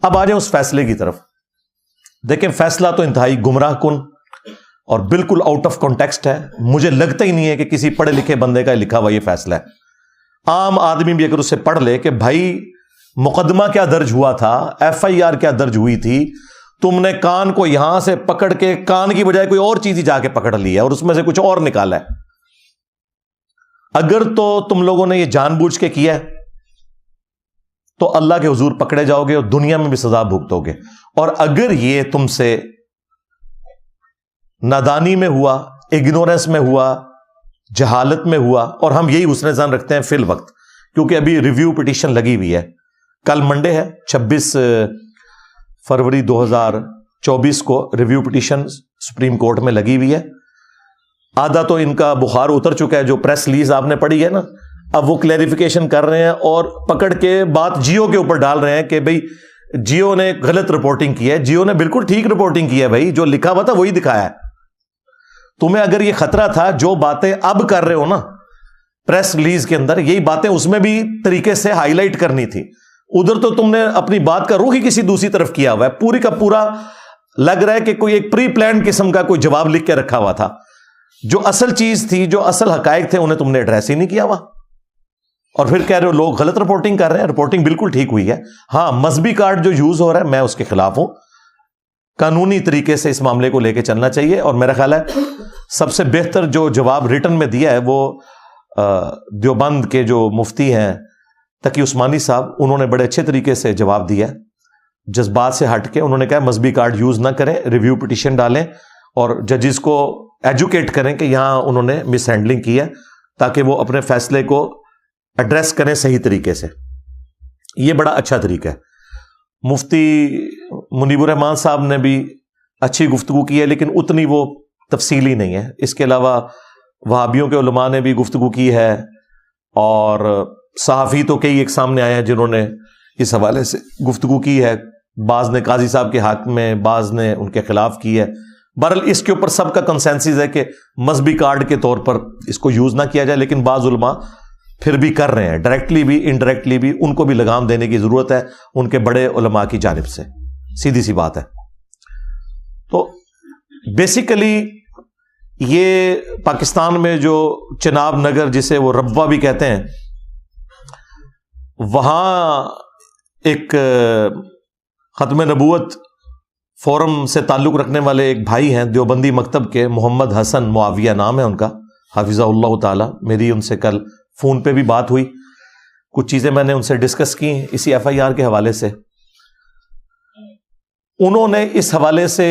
اب آ جائیں اس فیصلے کی طرف. دیکھیں فیصلہ تو انتہائی گمراہ کن اور بالکل آؤٹ آف کانٹیکسٹ ہے. مجھے لگتا ہی نہیں ہے کہ کسی پڑھے لکھے بندے کا لکھا ہوا یہ فیصلہ ہے. عام آدمی بھی اگر اسے پڑھ لے کہ بھائی مقدمہ کیا درج ہوا تھا, ایف آئی آر کیا درج ہوئی تھی, تم نے کان کو یہاں سے پکڑ کے کان کی بجائے کوئی اور چیز ہی جا کے پکڑ لی ہے اور اس میں سے کچھ اور نکالا ہے. اگر تو تم لوگوں نے یہ جان بوجھ کے کیا ہے تو اللہ کے حضور پکڑے جاؤ گے اور دنیا میں بھی سزا بھگتو گے. اور اگر یہ تم سے نادانی میں ہوا, اگنورنس میں ہوا, جہالت میں ہوا, اور ہم یہی حسن ظن رکھتے ہیں فی الوقت کیونکہ ابھی ریویو پٹیشن لگی ہوئی ہے, کل منڈے ہے 26 فروری 2024 کو ریویو پٹیشن سپریم کورٹ میں لگی ہوئی ہے. آدھا تو ان کا بخار اتر چکا ہے, جو پریس ریلیز آپ نے پڑھی ہے نا, اب وہ کلیریفیکیشن کر رہے ہیں اور پکڑ کے بات جیو کے اوپر ڈال رہے ہیں کہ بھئی جیو نے غلط رپورٹنگ کی ہے. جیو نے بالکل ٹھیک رپورٹنگ کی ہے بھائی, جو لکھا ہوا تھا وہی دکھایا ہے. تمہیں اگر یہ خطرہ تھا جو باتیں اب کر رہے ہو نا پریس ریلیز کے اندر, یہی باتیں اس میں بھی طریقے سے ہائی لائٹ کرنی تھی. ادھر تو تم نے اپنی بات کا رخ ہی کسی دوسری طرف کیا ہوا ہے. پوری کا پورا لگ رہا ہے کہ کوئی ایک پری پلانڈ قسم کا کوئی جواب لکھ کے رکھا ہوا تھا. جو اصل چیز تھی, جو اصل حقائق تھے, انہیں تم نے ایڈریس ہی نہیں کیا ہوا, اور پھر کہہ رہے ہو لوگ غلط رپورٹنگ کر رہے ہیں. رپورٹنگ بالکل ٹھیک ہوئی ہے. ہاں مذہبی کارڈ جو یوز ہو رہا ہے میں اس کے خلاف ہوں. قانونی طریقے سے اس معاملے کو لے کے چلنا چاہیے. اور میرا خیال ہے سب سے بہتر جو جواب ریٹن میں دیا ہے وہ دیوبند کے جو مفتی ہیں تقی عثمانی صاحب, انہوں نے بڑے اچھے طریقے سے جواب دیا ہے, جذبات سے ہٹ کے. انہوں نے کہا مذہبی کارڈ یوز نہ کریں, ریویو پٹیشن ڈالیں اور ججز کو ایجوکیٹ کریں کہ یہاں انہوں نے مس ہینڈلنگ کی ہے, تاکہ وہ اپنے فیصلے کو ایڈریس کریں صحیح طریقے سے. یہ بڑا اچھا طریقہ ہے. مفتی منیب الرحمان صاحب نے بھی اچھی گفتگو کی ہے, لیکن اتنی وہ تفصیلی نہیں ہے. اس کے علاوہ وہابیوں کے علماء نے بھی گفتگو کی ہے, اور صحافی تو کئی ایک سامنے آئے ہیں جنہوں نے اس حوالے سے گفتگو کی ہے. بعض نے قاضی صاحب کے حق میں, بعض نے ان کے خلاف کی ہے. بہرحال اس کے اوپر سب کا کنسنسس ہے کہ مذہبی کارڈ کے طور پر اس کو یوز نہ کیا جائے, لیکن بعض علماء پھر بھی کر رہے ہیں, ڈائریکٹلی بھی انڈائریکٹلی بھی. ان کو بھی لگام دینے کی ضرورت ہے ان کے بڑے علماء کی جانب سے, سیدھی سی بات ہے. تو بیسیکلی یہ پاکستان میں جو چناب نگر, جسے وہ ربوہ بھی کہتے ہیں, وہاں ایک ختم نبوت فورم سے تعلق رکھنے والے ایک بھائی ہیں دیوبندی مکتب کے, محمد حسن معاویہ نام ہے ان کا, حافظہ اللہ تعالی. میری ان سے کل فون پہ بھی بات ہوئی, کچھ چیزیں میں نے ان سے ڈسکس کی اسی ایف آئی آر کے حوالے سے. انہوں نے اس حوالے سے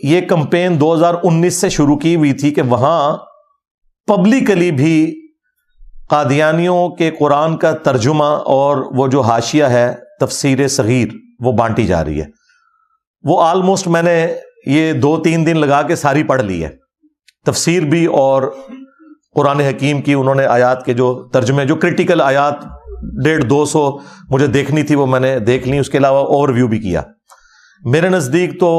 یہ کمپین 2019 سے شروع کی ہوئی تھی کہ وہاں پبلکلی بھی قادیانیوں کے قرآن کا ترجمہ اور وہ جو حاشیہ ہے تفسیر صغیر وہ بانٹی جا رہی ہے. وہ آلموسٹ میں نے یہ 2-3 دن لگا کے ساری پڑھ لی ہے, تفسیر بھی اور قرآن حکیم کی. انہوں نے آیات کے جو ترجمے, جو کرٹیکل آیات 150-200 مجھے دیکھنی تھی وہ میں نے دیکھ لی. اس کے علاوہ اوور ویو بھی کیا. میرے نزدیک تو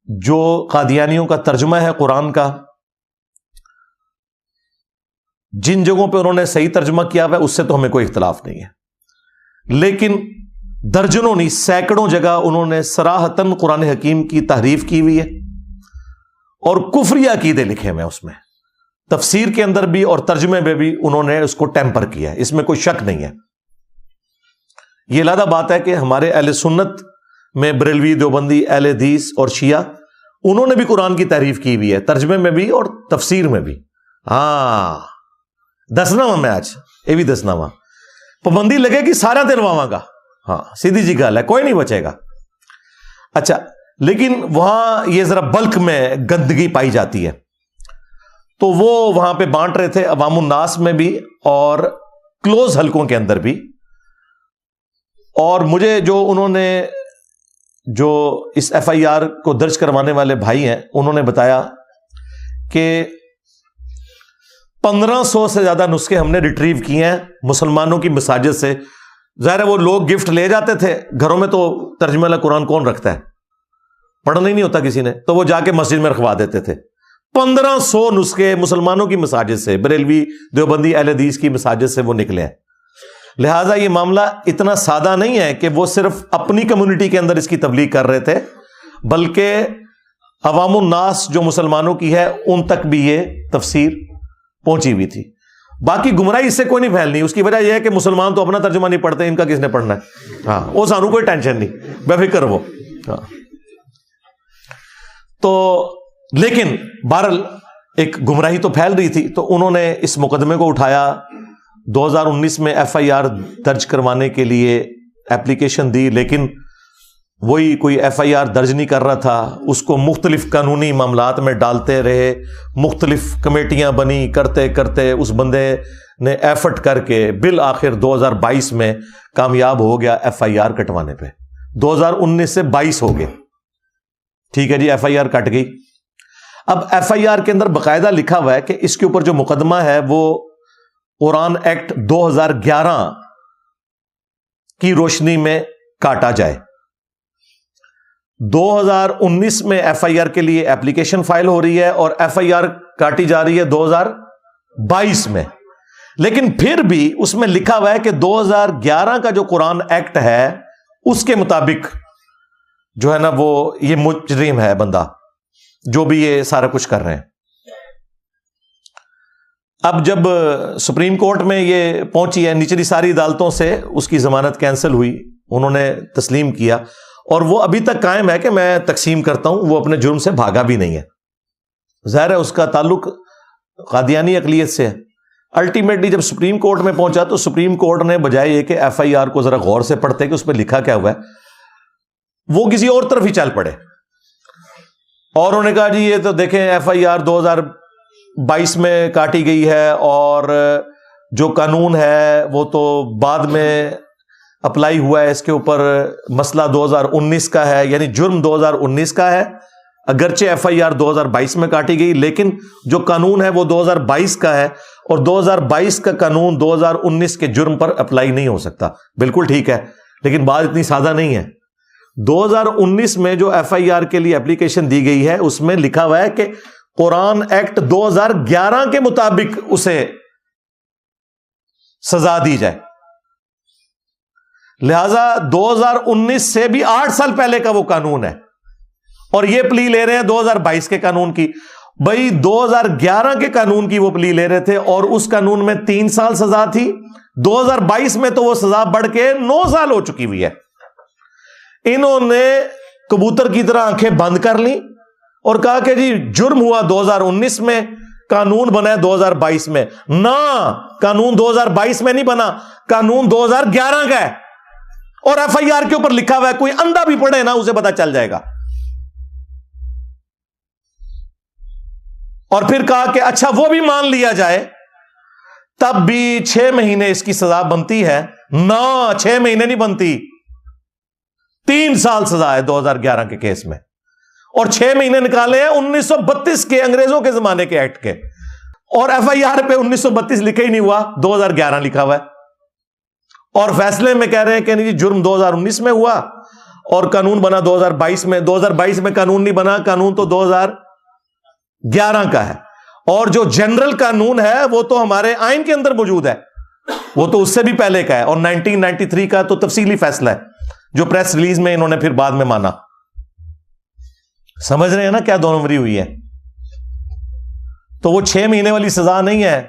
جو قادیانیوں کا ترجمہ ہے قرآن کا, جن جگہوں پہ انہوں نے صحیح ترجمہ کیا ہوا ہے اس سے تو ہمیں کوئی اختلاف نہیں ہے, لیکن درجنوں نہیں سینکڑوں جگہ انہوں نے صراحتاً قرآن حکیم کی تحریف کی ہوئی ہے اور کفری عقیدے لکھے ہوئے ہیں اس میں. تفسیر کے اندر بھی اور ترجمے میں بھی انہوں نے اس کو ٹیمپر کیا ہے, اس میں کوئی شک نہیں ہے. یہ علیحدہ بات ہے کہ ہمارے اہل سنت میں بریلوی, دیوبندی, اہل حدیث اور شیعہ, انہوں نے بھی قرآن کی تعریف کی ہوئی ہے, ترجمے میں بھی اور تفسیر میں بھی. ہاں دسنا وا میں آج یہ بھی دسنا وا, پابندی لگے گی سارا دن رواں گا. ہاں سیدھی جی گل ہے, کوئی نہیں بچے گا. اچھا لیکن وہاں یہ ذرا بلک میں گندگی پائی جاتی ہے, تو وہ وہاں پہ بانٹ رہے تھے عوام الناس میں بھی اور کلوز حلقوں کے اندر بھی. اور مجھے جو انہوں نے جو اس ایف آئی آر کو درج کروانے والے بھائی ہیں انہوں نے بتایا کہ 1500 سے زیادہ نسخے ہم نے ریٹریو کیے ہیں مسلمانوں کی مساجد سے. ظاہر ہے وہ لوگ گفٹ لے جاتے تھے گھروں میں, تو ترجمہ والا قرآن کون رکھتا ہے, پڑھنا ہی نہیں ہوتا کسی نے, تو وہ جا کے مسجد میں رکھوا دیتے تھے. 1500 نسخے مسلمانوں کی مساجد سے, بریلوی, دیوبندی, اہل حدیث کی مساجد سے وہ نکلے ہیں. لہٰذا یہ معاملہ اتنا سادہ نہیں ہے کہ وہ صرف اپنی کمیونٹی کے اندر اس کی تبلیغ کر رہے تھے، بلکہ عوام الناس جو مسلمانوں کی ہے ان تک بھی یہ تفسیر پہنچی ہوئی تھی۔ باقی گمراہی اس سے کوئی نہیں پھیلنی، اس کی وجہ یہ ہے کہ مسلمان تو اپنا ترجمہ نہیں پڑھتے، ان کا کس نے پڑھنا ہے؟ ہاں، وہ سانو کوئی ٹینشن نہیں، بے فکر وہ۔ ہاں، تو لیکن بہرحال ایک گمراہی تو پھیل رہی تھی، تو انہوں نے اس مقدمے کو اٹھایا، 2019 میں FIR درج کروانے کے لیے اپلیکیشن دی، لیکن وہی کوئی FIR درج نہیں کر رہا تھا، اس کو مختلف قانونی معاملات میں ڈالتے رہے، مختلف کمیٹیاں بنی، کرتے کرتے اس بندے نے ایفرٹ کر کے بالآخر 2022 میں کامیاب ہو گیا FIR کٹوانے پہ۔ 2019 سے 22 ہو گئے، ٹھیک ہے جی، FIR کٹ گئی۔ اب FIR کے اندر باقاعدہ لکھا ہوا ہے کہ اس کے اوپر جو مقدمہ ہے وہ قرآن ایکٹ 2011 کی روشنی میں کاٹا جائے۔ 2019 میں FIR کے لیے ایپلیکیشن فائل ہو رہی ہے اور FIR کاٹی جا رہی ہے 2022 میں، لیکن پھر بھی اس میں لکھا ہوا ہے کہ 2011 کا جو قرآن ایکٹ ہے اس کے مطابق جو ہے نا وہ یہ مجرم ہے بندہ جو بھی یہ سارا کچھ کر رہے ہیں۔ اب جب سپریم کورٹ میں یہ پہنچی ہے، نچلی ساری عدالتوں سے اس کی ضمانت کینسل ہوئی، انہوں نے تسلیم کیا، اور وہ ابھی تک قائم ہے کہ میں تقسیم کرتا ہوں، وہ اپنے جرم سے بھاگا بھی نہیں ہے۔ ظاہر ہے اس کا تعلق قادیانی اقلیت سے ہے۔ الٹیمیٹلی جب سپریم کورٹ میں پہنچا تو سپریم کورٹ نے بجائے یہ کہ FIR کو ذرا غور سے پڑھتے کہ اس پہ لکھا کیا ہوا ہے، وہ کسی اور طرف ہی چل پڑے، اور انہوں نے کہا جی یہ تو دیکھیں FIR 2022 میں کاٹی گئی ہے، اور جو قانون ہے وہ تو بعد میں اپلائی ہوا ہے، اس کے اوپر مسئلہ 2019 کا ہے، یعنی جرم 2019 کا ہے، اگرچہ FIR 2022 میں کاٹی گئی، لیکن جو قانون ہے وہ 2022 کا ہے، اور 2022 کا قانون 2019 کے جرم پر اپلائی نہیں ہو سکتا۔ بالکل ٹھیک ہے، لیکن بات اتنی سادہ نہیں ہے۔ 2019 میں جو FIR کے لیے اپلیکیشن دی گئی ہے اس میں لکھا ہوا ہے کہ قرآن ایکٹ 2011 کے مطابق اسے سزا دی جائے، لہذا 2019 سے بھی 8 سال پہلے کا وہ قانون ہے، اور یہ پلی لے رہے ہیں 2022 کے قانون کی۔ بھائی 2011 کے قانون کی وہ پلی لے رہے تھے اور اس قانون میں 3 سال سزا تھی، 2022 میں تو وہ سزا بڑھ کے 9 سال ہو چکی ہوئی ہے۔ انہوں نے کبوتر کی طرح آنکھیں بند کر لی اور کہا کہ جی جرم ہوا 2019 میں، قانون بنا ہے 2022 میں۔ نہ، قانون 2022 میں نہیں بنا، قانون 2011 کا ہے، اور FIR کے اوپر لکھا ہوا ہے، کوئی اندھا بھی پڑھے نا اسے پتا چل جائے گا۔ اور پھر کہا کہ اچھا وہ بھی مان لیا جائے، تب بھی 6 مہینے اس کی سزا بنتی ہے۔ نہ، 6 مہینے نہیں بنتی، 3 سال سزا ہے 2011 کے کیس میں، اور 6 مہینے نکالے ہیں 1932 کے انگریزوں کے زمانے کے ایکٹ کے، اور FIR پہ 1932 لکھا ہی نہیں ہوا، 2011 لکھا ہوا ہے، اور فیصلے میں کہہ رہے ہیں کہ نہیں جرم 2019 میں ہوا اور قانون بنا 2022 میں۔ 2022 میں قانون نہیں بنا، قانون تو 2011 کا ہے، اور جو جنرل قانون ہے وہ تو ہمارے آئین کے اندر موجود ہے، وہ تو اس سے بھی پہلے کا ہے، اور 1993 کا تو تفصیلی فیصلہ ہے جو پریس ریلیز میں انہوں نے پھر بعد میں مانا۔ سمجھ رہے ہیں نا کیا دونوری ہوئی ہے؟ تو وہ 6 مہینے والی سزا نہیں ہے،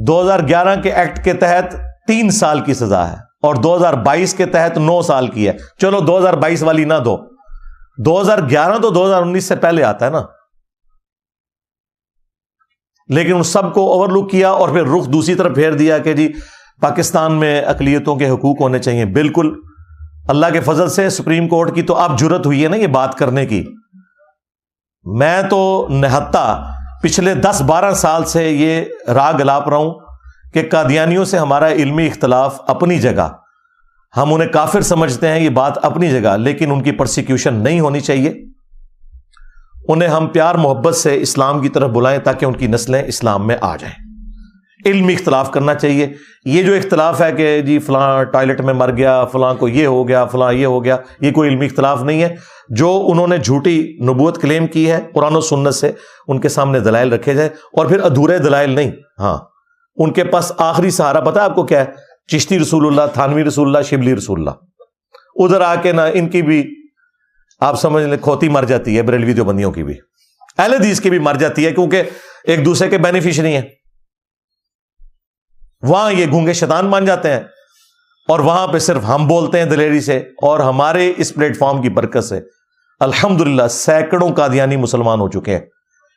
2011 کے ایکٹ کے تحت 3 سال کی سزا ہے، اور 2022 کے تحت 9 سال کی ہے۔ چلو 2022 والی نہ دو، 2011 تو 2019 سے پہلے آتا ہے نا، لیکن ان سب کو اوور لک کیا اور پھر رخ دوسری طرف پھیر دیا کہ جی پاکستان میں اقلیتوں کے حقوق ہونے چاہیے۔ بالکل اللہ کے فضل سے سپریم کورٹ کی تو اب جرت ہوئی ہے نا یہ بات کرنے کی۔ میں تو نہتا پچھلے 10-12 سال سے یہ راگ گلاپ رہا ہوں کہ قادیانیوں سے ہمارا علمی اختلاف اپنی جگہ، ہم انہیں کافر سمجھتے ہیں، یہ بات اپنی جگہ، لیکن ان کی پرسیکیوشن نہیں ہونی چاہیے۔ انہیں ہم پیار محبت سے اسلام کی طرف بلائیں تاکہ ان کی نسلیں اسلام میں آ جائیں۔ علمی اختلاف کرنا چاہیے۔ یہ جو اختلاف ہے کہ جی فلاں ٹوائلٹ میں مر گیا، فلاں کو یہ ہو گیا، فلاں یہ ہو گیا، یہ کوئی علمی اختلاف نہیں ہے۔ جو انہوں نے جھوٹی نبوت کلیم کی ہے قرآن و سنت سے، ان کے سامنے دلائل رکھے جائیں، اور پھر ادھورے دلائل نہیں، ہاں ان کے پاس آخری سہارا پتہ ہے آپ کو کیا ہے؟ چشتی رسول اللہ، تھانوی رسول اللہ، شبلی رسول اللہ، ادھر آ کے نا ان کی بھی آپ سمجھ لیں کھوتی مر جاتی ہے، بریلوی دیوبندیوں کی بھی، اہل حدیث کی بھی مر جاتی ہے، کیونکہ ایک دوسرے کے بینیفیشری ہیں۔ وہاں یہ گونگے شیطان مان جاتے ہیں اور وہاں پہ صرف ہم بولتے ہیں دلیری سے، اور ہمارے اس پلیٹ فارم کی برکت سے الحمدللہ سینکڑوں قادیانی مسلمان ہو چکے ہیں۔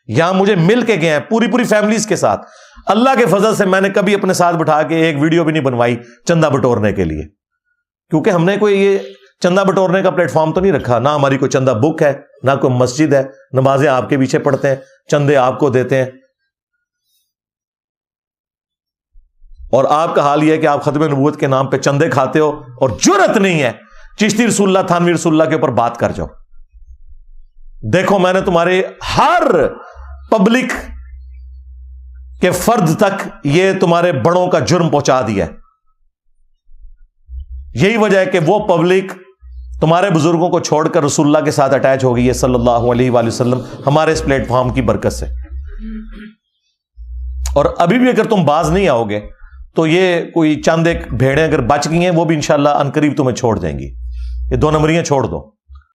یہاں مجھے مل کے گئے ہیں پوری فیملیز کے ساتھ، اللہ کے فضل سے میں نے کبھی اپنے ساتھ بٹھا کے ایک ویڈیو بھی نہیں بنوائی چندہ بٹورنے کے لیے، کیونکہ ہم نے کوئی یہ چندہ بٹورنے کا پلیٹ فارم تو نہیں رکھا، نہ ہماری کوئی چندہ بک ہے، نہ کوئی مسجد ہے، نمازیں آپ کے پیچھے پڑھتے ہیں، چندے آپ کو دیتے ہیں، اور آپ کا حال یہ ہے کہ آپ ختم نبوت کے نام پہ چندے کھاتے ہو، اور جرأت نہیں ہے چشتی رسول اللہ، تھانوی رسول اللہ کے اوپر بات کر جاؤ۔ دیکھو میں نے تمہارے ہر پبلک کے فرد تک یہ تمہارے بڑوں کا جرم پہنچا دیا ہے۔ یہی وجہ ہے کہ وہ پبلک تمہارے بزرگوں کو چھوڑ کر رسول اللہ کے ساتھ اٹیچ ہو گئی ہے صلی اللہ علیہ وآلہ وسلم، ہمارے اس پلیٹ فارم کی برکت سے۔ اور ابھی بھی اگر تم باز نہیں آؤ گے تو یہ کوئی چند ایک بھیڑیں اگر بچ گئی ہیں وہ بھی انشاءاللہ عنقریب تمہیں چھوڑ دیں گی، یہ 2 نمبریاں چھوڑ دو۔